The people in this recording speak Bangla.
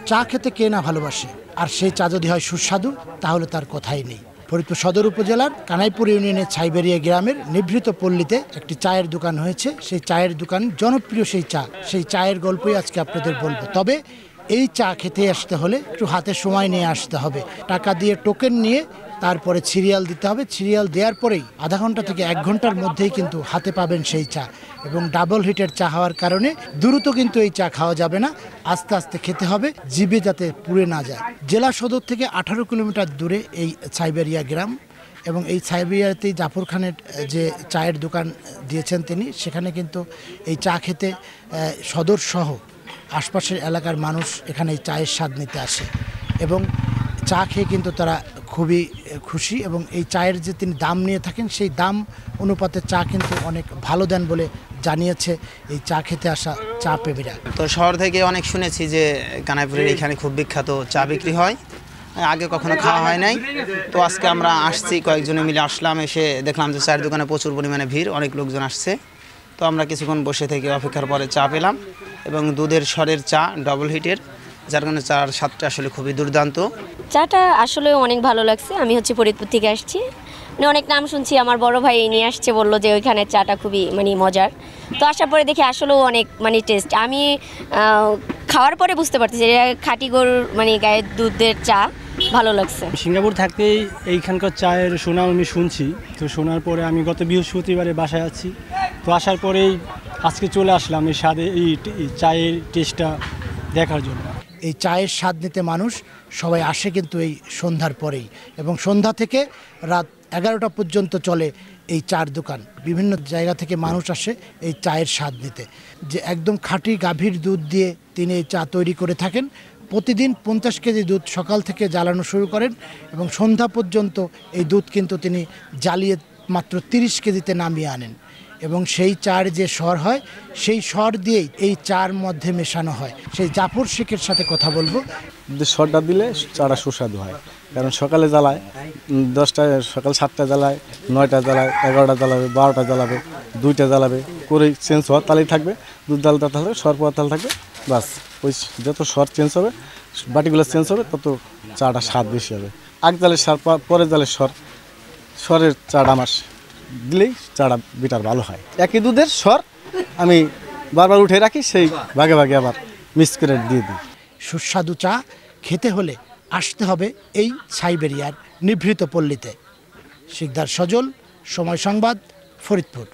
চা খেতে কে না ভালোবাসে, আর সেই চা যদি হয় সুস্বাদু তাহলে তার কথাই নেই। ফরিদপুর সদর উপজেলার কানাইপুর ইউনিয়নের ছাইবেরিয়া গ্রামের নিভৃত পল্লীতে একটি চায়ের দোকান হয়েছে। সেই চায়ের দোকান জনপ্রিয় সেই চায়ের গল্পই আজকে আপনাদের বলবো। তবে এই চা খেতে আসতে হলে একটু হাতে সময় নিয়ে আসতে হবে। টাকা দিয়ে টোকেন নিয়ে তারপরে সিরিয়াল দিতে হবে। সিরিয়াল দেওয়ার পরেই আধা ঘন্টা থেকে 1 ঘন্টার মধ্যেই কিন্তু হাতে পাবেন সেই চা। এবং ডাবল হিটের চা হওয়ার কারণে দ্রুত কিন্তু এই চা খাওয়া যাবে না, আস্তে আস্তে খেতে হবে, জিভে যাতে পুড়ে না যায়। জেলা সদর থেকে 18 কিলোমিটার দূরে এই ছাইবেরিয়া গ্রাম, এবং এই ছাইবেরিয়াতেই জাফর খানের যে চায়ের দোকান দিয়েছেন তিনি, সেখানে কিন্তু এই চা খেতে সদর সহ আশপাশের এলাকার মানুষ এখানে এই চায়ের স্বাদ নিতে আসে এবং চা খেয়ে কিন্তু তারা খুবই খুশি। এবং এই চায়ের যে তিনি দাম নিয়ে থাকেন, সেই দাম অনুপাতে চা কিন্তু অনেক ভালো দেন বলে জানিয়েছে এই চা খেতে আসা চা প্রেমীরা। তো শহর থেকে অনেক শুনেছি যে কানাইপুরের এখানে খুব বিখ্যাত চা বিক্রি হয়, আগে কখনো খাওয়া হয় নাই। তো আজকে আমরা আসছি, কয়েকজনে মিলে আসলাম, এসে দেখলাম যে চায়ের দোকানে প্রচুর পরিমাণে ভিড়, অনেক লোকজন আসছে। তো আমরা কিছুক্ষণ বসে থেকে অপেক্ষার পরে চা পেলাম, এবং দুধের স্বরের চা, ডাবল হিটের, যার কারণে চার স্বাদটা আসলে খুবই দুর্দান্ত। চাটা আসলে অনেক ভালো লাগছে। আমি ফরিদপুর থেকে আসছি, অনেক নাম শুনছি, আমার বড় ভাই নিয়ে আসছে, বললো যে ওইখানে চাটা খুবই মজার। তো আসার পরে দেখি আসলেও অনেক টেস্ট। আমি খাওয়ার পরে বুঝতে পারতেছি যে খাঁটি গরুর গায়ের দুধের চা ভালো লাগছে। সিঙ্গাপুর থাকতেই এইখানকার চায়ের সুনাম আমি শুনছি। তো শোনার পরে আমি গত বৃহস্পতিবারে বাসায় আছি, তো আসার পরেই আজকে চলে আসলাম এই স্বাদে, এই চায়ের টেস্টটা দেখার জন্য। এই চায়ের স্বাদ নিতে মানুষ সবাই আসে কিন্তু এই সন্ধ্যার পরেই, এবং সন্ধ্যা থেকে রাত 11টা পর্যন্ত চলে এই চার দোকান। বিভিন্ন জায়গা থেকে মানুষ আসে এই চায়ের স্বাদ নিতে, যে একদম খাঁটি গাভীর দুধ দিয়ে তিনি এই চা তৈরি করে থাকেন। প্রতিদিন 50 কেজি দুধ সকাল থেকে জ্বালানো শুরু করেন, এবং সন্ধ্যা পর্যন্ত এই দুধ কিন্তু তিনি জ্বালিয়ে মাত্র 30 কেজিতে নামিয়ে আনেন। এবং সেই চার যে স্বর হয়, সেই স্বর দিয়েই এই চার মধ্যে মেশানো হয়। সেই জাফর শেখের সাথে কথা বলবো। স্বরটা দিলে চাটা সুস্বাদু হয়, কারণ সকালে জ্বালায় 10টায়, সকাল 7টা জ্বালায়, 9টা জ্বালায়, 11টা জ্বালাবে, 12টা জ্বালাবে, 2টা জ্বালাবে করে চেঞ্জ হওয়ার তালেই থাকবে। দুধ ডালটা থাকবে, স্বর পাওয়ার তাল থাকবে, বাস। ওই যত স্বর চেঞ্জ হবে, বাটিগুলো চেঞ্জ হবে, তত চাটা স্বাদ বেশি হবে। আগ জালের স্বর, পরের জালের স্বরের চাটা আমার দিলেই চাটা বিটার ভালো হয়। একই দুধের স্বর আমি বারবার উঠে রাখি, সেই ভাগে ভাগে আবার মিক্স করে দিয়ে দিই। সুস্বাদু চা খেতে হলে আসতে হবে এই ছাইবেরিয়ার নিভৃত পল্লীতে। শিকদার সজল, সময় সংবাদ, ফরিদপুর।